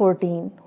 14,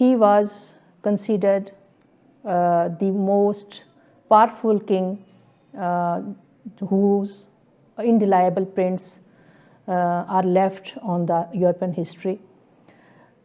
He was considered the most powerful king whose indelible prints are left on the European history.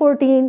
14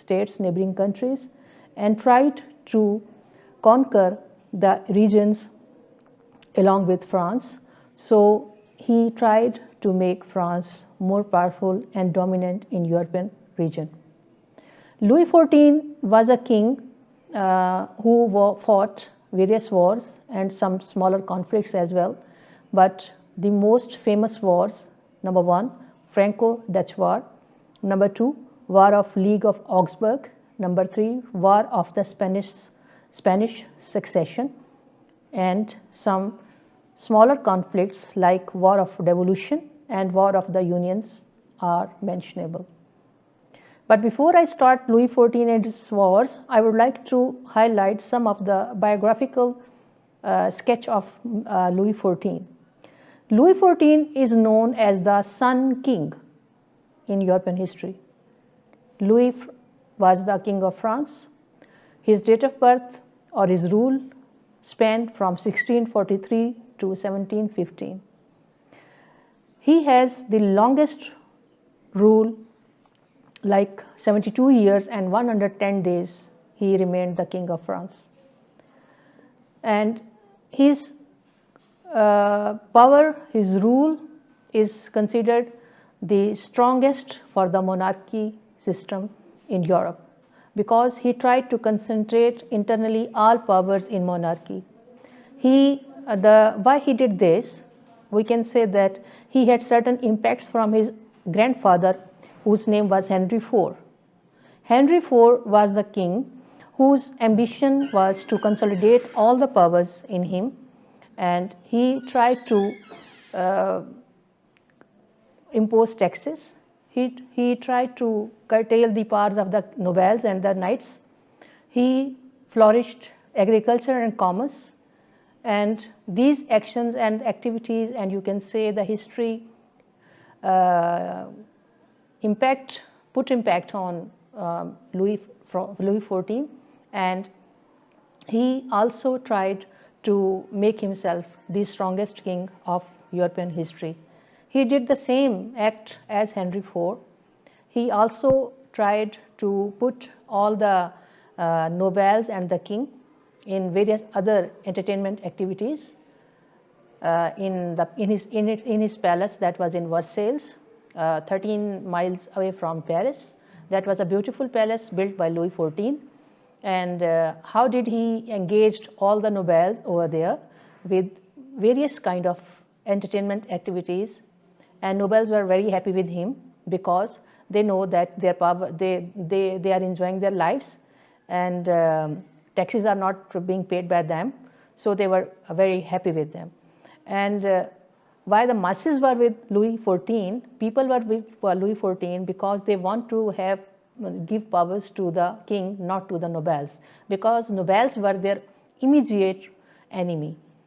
states, neighboring countries, and tried to conquer the regions along with France. So he tried to make France more powerful and dominant in European region. Louis XIV was a king who fought various wars and some smaller conflicts as well. But the most famous wars, number 1, Franco-Dutch War, number 2, War of League of Augsburg, number 3, War of the Spanish Succession, and some smaller conflicts like War of Devolution and War of the Unions are mentionable. But before I start Louis XIV and its wars, I would like to highlight some of the biographical sketch of Louis XIV. Louis XIV is known as the Sun King in European history. Louis was the king of France. His date of birth or his rule spanned from 1643 to 1715. He has the longest rule, like 72 years and 110 days he remained the king of France. And his power, his rule is considered the strongest for the monarchy system in Europe, because he tried to concentrate internally all powers in monarchy. Why he did this, we can say that he had certain impacts from his grandfather, whose name was Henry IV. Henry IV was the king whose ambition was to consolidate all the powers in him, and he tried to impose taxes. He tried to curtail the powers of the nobles and the knights. He flourished agriculture and commerce, and these actions and activities, and you can say the history put impact on Louis XIV, and he also tried to make himself the strongest king of European history. He did the same act as Henry IV. He also tried to put all the nobles and the king in various other entertainment activities in his palace that was in Versailles, 13 miles away from Paris. That was a beautiful palace built by Louis XIV. And how did he engage all the nobles over there with various kind of entertainment activities, and nobles were very happy with him because they know that their power, they are enjoying their lives, and taxes are not being paid by them, so they were very happy with them. And why the masses were with Louis XIV, people were with Louis XIV because they want to give powers to the king, not to the nobles, because nobles were their immediate enemy,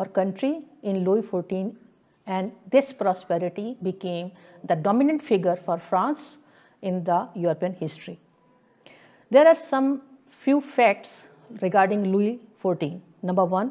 or country in Louis XIV and this prosperity became the dominant figure for France in the European history. There are some few facts regarding Louis XIV. Number 1,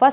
1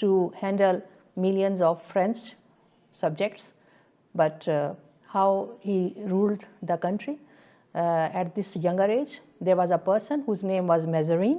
to handle millions of French subjects, but how he ruled the country at this younger age. There was a person whose name was Mazarin,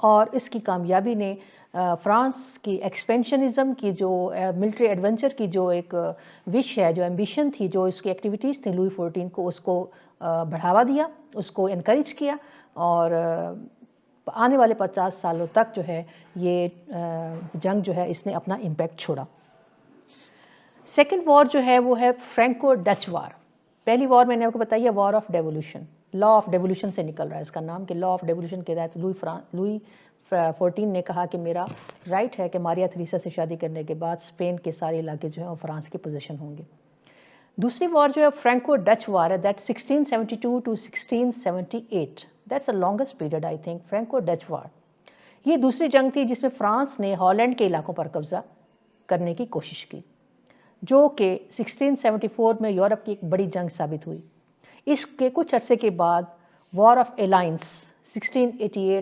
اور اس کی کامیابی نے France کی expansionism کی جو military adventure کی جو ایک وش ہے، جو ایمبیشن تھی، جو اس کی ایکٹیویٹیز تھیں لوئی 14 کو، اس کو بڑھاوا دیا، اس کو انکریج کیا، اور آنے والے 50 سالوں تک جو ہے یہ جنگ جو ہے اس نے اپنا امپیکٹ چھوڑا۔ سیکنڈ وار جو ہے وہ ہے فرینکو ڈچ وار۔ پہلی وار میں نے آپ کو بتائی ہے war of devolution, law of devolution سے نکل رہا ہے اس کا نام، کہ لا آف ڈیولیوشن کے تحت لوئی 14 نے کہا کہ میرا رائٹ ہے کہ ماریا تھریسا سے شادی کرنے کے بعد اسپین کے سارے علاقے جو ہیں وہ فرانس کے پوزیشن ہوں گے۔ دوسری وار جو ہے فرینکو ڈچ وار ہے، that 1672 to 1678، that's a longest period I think, Franco Dutch war. یہ دوسری جنگ تھی جس میں فرانس نے ہالینڈ کے علاقوں پر قبضہ کرنے کی کوشش کی، جو کہ 1674 میں یورپ کی ایک بڑی جنگ ثابت ہوئی۔ اس کے کچھ عرصے کے بعد وار آف الائنس 1688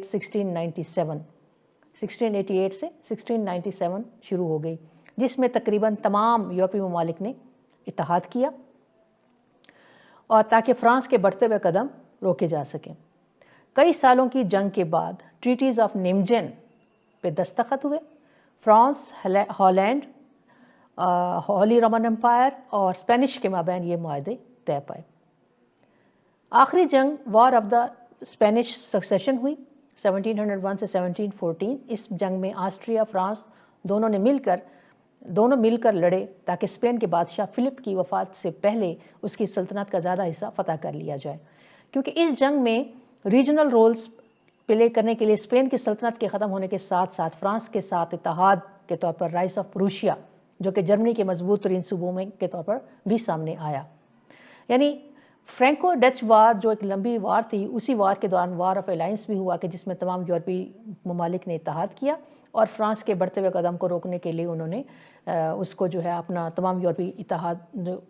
سے 1697 شروع ہو گئی، جس میں تقریباً تمام یورپی ممالک نے اتحاد کیا، اور تاکہ فرانس کے بڑھتے ہوئے قدم روکے جا سکیں۔ کئی سالوں کی جنگ کے بعد ٹریٹیز آف نیمجن پہ دستخط ہوئے، France, Holland, Holy Roman Empire اور اسپینش کے مابین یہ معاہدے طے پائے۔ آخری جنگ War of the Spanish Succession ہوئی 1701 سے 1714۔ اس جنگ میں آسٹریا، فرانس دونوں مل کر لڑے تاکہ اسپین کے بادشاہ فلپ کی وفات سے پہلے اس کی سلطنت کا زیادہ حصہ فتح کر لیا جائے، کیونکہ اس جنگ میں ریجنل رولز پلے کرنے کے لیے اسپین کی سلطنت کے ختم ہونے کے ساتھ ساتھ فرانس کے ساتھ اتحاد کے طور پر رائس آف پروشیا، جو کہ جرمنی کے مضبوط ترین صوبوں میں کے طور پر بھی سامنے آیا۔ یعنی فرینکو ڈچ وار جو ایک لمبی وار تھی، اسی وار کے دوران وار آف الائنس بھی ہوا کہ جس میں تمام یورپی ممالک نے اتحاد کیا، اور فرانس کے بڑھتے ہوئے قدم کو روکنے کے لیے انہوں نے اس کو جو ہے اپنا تمام یورپی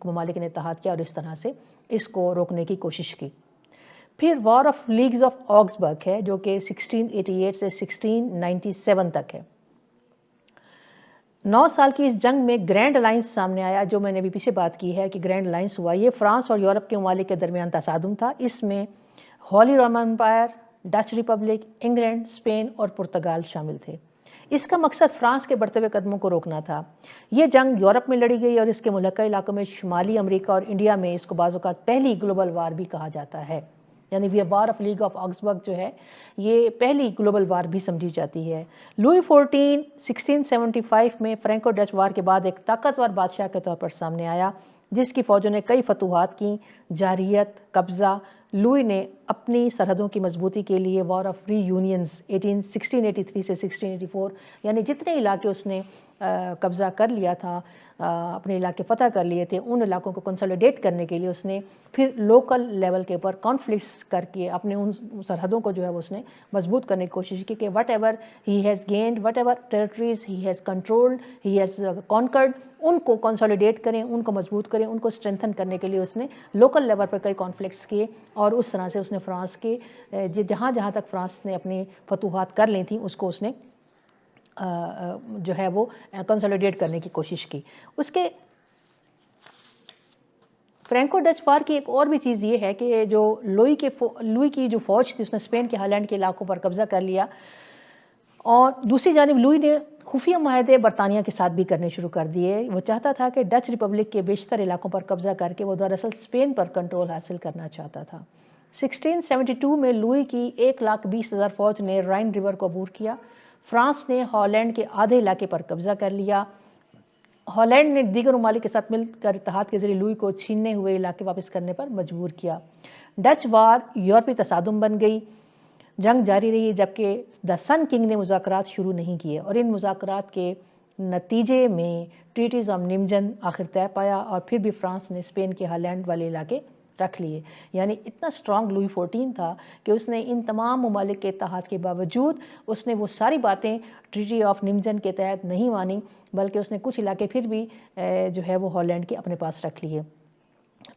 ممالک نے اتحاد کیا، اور اس طرح سے اس کو روکنے کی کوشش کی۔ پھر war of legs of Augsburg ہے، جو کہ 1688 سے 1697 تک ہے۔ 9 سال کی اس جنگ میں گرینڈ الائنس سامنے آیا، جو میں نے بھی پیچھے بات کی ہے کہ گرینڈ الائنس ہوا۔ یہ فرانس اور یورپ کے ممالک کے درمیان تصادم تھا۔ اس میں Holy Roman Empire, Dutch Republic, England, Spain اور پرتگال شامل تھے۔ اس کا مقصد فرانس کے بڑھتے ہوئے قدموں کو روکنا تھا۔ یہ جنگ یورپ میں لڑی گئی، اور اس کے ملحقہ علاقوں میں شمالی امریکہ اور انڈیا میں اس کو بعض اوقات پہلی گلوبل وار بھی کہا جاتا ہے، یعنی war of league of Augsburg جو ہے یہ پہلی گلوبل وار بھی سمجھی جاتی ہے۔ لوئی 14 1675 میں فرینکو ڈچ وار کے بعد ایک طاقتور بادشاہ کے طور پر سامنے آیا، جس کی فوجوں نے کئی فتوحات کیں، جارحیت، قبضہ۔ لوئی نے اپنی سرحدوں کی مضبوطی کے لیے وار آف ری یونینز 1683 سے 1684، یعنی جتنے علاقے اس نے قبضہ کر لیا تھا، اپنے علاقے فتح کر لیے تھے، ان علاقوں کو کنسولیڈیٹ کرنے کے لیے اس نے پھر لوکل لیول کے اوپر کانفلکٹس کر کے اپنے ان سرحدوں کو جو ہے اس نے مضبوط کرنے کی کوشش کی کہ whatever he has gained, whatever territories he has controlled, he has conquered, ان کو کنسولیڈیٹ کریں، ان کو مضبوط کریں، ان کو اسٹرینتھن کرنے کے لیے اس نے لوکل لیول پر کئی کانفلکٹس کیے، اور اس طرح سے اس نے فرانس کے جہاں جہاں تک فرانس نے اپنی فتوحات کر لی تھیں اس کو اس نے جو ہے وہ کنسولیڈیٹ کرنے کی کوشش کی۔ اس کے فرینکو ڈچ وار کی ایک اور بھی چیز یہ ہے کہ جو لوئی کی جو فوج تھی اس نے اسپین کے ہالینڈ کے علاقوں پر قبضہ کر لیا، اور دوسری جانب لوئی نے خفیہ معاہدے برطانیہ کے ساتھ بھی کرنے شروع کر دیے۔ وہ چاہتا تھا کہ ڈچ ریپبلک کے بیشتر علاقوں پر قبضہ کر کے وہ دراصل اسپین پر کنٹرول حاصل کرنا چاہتا تھا۔ 1672 میں لوئی کی 1,20,000 فوج نے رائن ریور کو عبور کیا۔ فرانس نے ہالینڈ کے آدھے علاقے پر قبضہ کر لیا۔ ہالینڈ نے دیگر ممالک کے ساتھ مل کر اتحاد کے ذریعے لوئی کو چھینے ہوئے علاقے واپس کرنے پر مجبور کیا۔ ڈچ وار یورپی تصادم بن گئی، جنگ جاری رہی، جبکہ دا سن کنگ نے مذاکرات شروع نہیں کیے، اور ان مذاکرات کے نتیجے میں ٹریٹیز آف نیمجن آخر طے پایا، اور پھر بھی فرانس نے اسپین کے ہالینڈ والے علاقے رکھ لیے۔ یعنی اتنا اسٹرانگ لوئی 14 تھا کہ اس نے ان تمام ممالک کے اتحاد کے باوجود اس نے وہ ساری باتیں ٹریٹی آف نیمجن کے تحت نہیں مانی، بلکہ اس نے کچھ علاقے پھر بھی جو ہے وہ ہالینڈ کے اپنے پاس رکھ لیے۔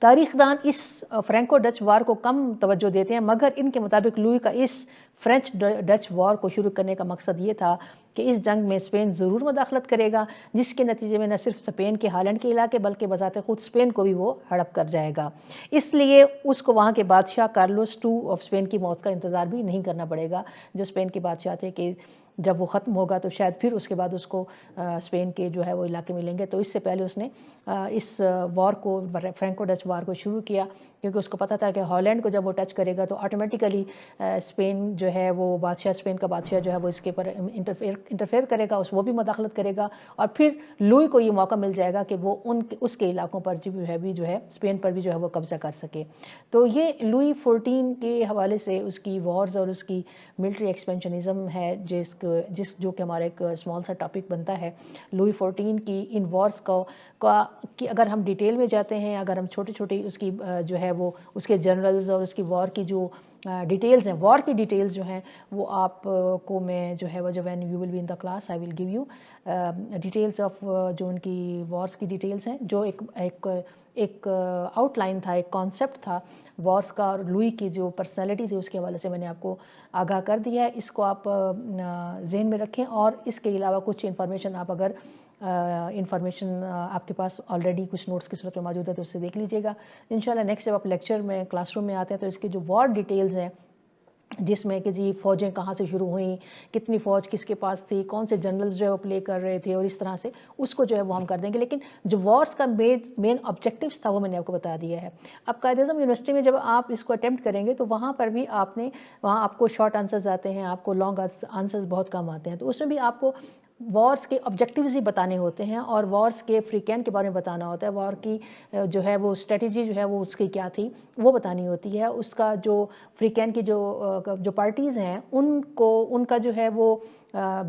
تاریخ دان اس فرینکو ڈچ وار کو کم توجہ دیتے ہیں، مگر ان کے مطابق لوئی کا اس فرینچ ڈچ وار کو شروع کرنے کا مقصد یہ تھا کہ اس جنگ میں اسپین ضرور مداخلت کرے گا، جس کے نتیجے میں نہ صرف اسپین کے ہالینڈ کے علاقے بلکہ بذات خود اسپین کو بھی وہ ہڑپ کر جائے گا۔ اس لیے اس کو وہاں کے بادشاہ کارلوس II آف اسپین کی موت کا انتظار بھی نہیں کرنا پڑے گا، جو اسپین کے بادشاہ تھے، کہ جب وہ ختم ہوگا تو شاید پھر اس کے بعد اس کو اسپین کے جو ہے وہ علاقے ملیں گے۔ تو اس سے پہلے اس نے اس وار کو، فرینکو ڈچ وار کو شروع کیا، کیونکہ اس کو پتہ تھا کہ ہالینڈ کو جب وہ ٹچ کرے گا تو آٹومیٹیکلی اسپین جو ہے وہ بادشاہ، اسپین کا بادشاہ جو ہے وہ اس کے پر انٹرفیئر کرے گا، وہ بھی مداخلت کرے گا، اور پھر لوئی کو یہ موقع مل جائے گا کہ وہ اس کے علاقوں پر جو ہے اسپین پر بھی جو ہے وہ قبضہ کر سکے۔ تو یہ لوئی 14 کے حوالے سے اس کی وارز اور اس کی ملٹری ایکسپینشنزم ہے، جو کہ ہمارا ایک اسمال سا ٹاپک بنتا ہے لوئی 14 کی ان وارز کی اگر ہم ڈیٹیل میں جاتے ہیں، اگر ہم چھوٹی چھوٹی اس کی جو ہے وہ اس کے جنرلز اور اس کی وار کی جو ڈیٹیلز ہیں، وار کی ڈیٹیلز جو ہیں وہ آپ کو میں جو ہے وہ جو when you will be in the class I will give you details of جو ان کی وارز کی ڈیٹیلز ہیں، جو ایک آؤٹ لائن تھا، ایک کانسیپٹ تھا وارز کا، اور لوئی کی جو پرسنالٹی تھی اس کے حوالے سے میں نے آپ کو آگاہ کر دیا ہے۔ اس کو آپ ذہن میں رکھیں، اور اس کے علاوہ کچھ انفارمیشن آپ اگر انفارمیشن آپ کے پاس آلریڈی کچھ نوٹس کی صورت میں موجود ہے تو اس سے دیکھ لیجیے گا۔ انشاءاللہ نیکسٹ جب آپ لیکچر میں کلاس روم میں آتے ہیں تو اس کی جو وار ڈیٹیلز ہیں، جس میں کہ جی فوجیں کہاں سے شروع ہوئیں، کتنی فوج کس کے پاس تھی، کون سے جنرلز جو ہے وہ پلے کر رہے تھے، اور اس طرح سے اس کو جو ہے وہ ہم کر دیں گے۔ لیکن جو وارز کا مین آبجیکٹیوز تھا وہ میں نے آپ کو بتا دیا ہے۔ اب قائد اعظم یونیورسٹی میں جب آپ اس کو اٹیمپٹ کریں گے تو وہاں پر بھی وہاں آپ کو شارٹ آنسرز آتے ہیں، آپ کو لانگ آنسرز بہت کم آتے ہیں، تو اس میں بھی آپ کو وارز کے آبجیکٹیوز ہی بتانے ہوتے ہیں، اور وارز کے فریقین کے بارے میں بتانا ہوتا ہے، وار کی جو ہے وہ اسٹریٹجی جو ہے وہ اس کی کیا تھی وہ بتانی ہوتی ہے، اس کا جو فریقین کی جو پارٹیز ہیں ان کا جو ہے وہ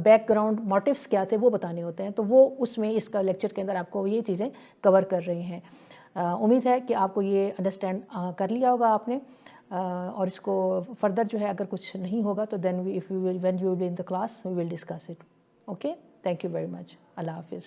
بیک گراؤنڈ موٹیوز کیا تھے وہ بتانے ہوتے ہیں، تو وہ اس میں اس کا لیکچر کے اندر آپ کو یہ چیزیں کور کر رہی ہیں۔ امید ہے کہ آپ کو یہ انڈرسٹینڈ کر لیا ہوگا آپ نے، اور اس کو فردر جو ہے اگر کچھ نہیں ہوگا تو then when you will be in the class we will discuss it. Okay, thank you very much, اللہ حافظ۔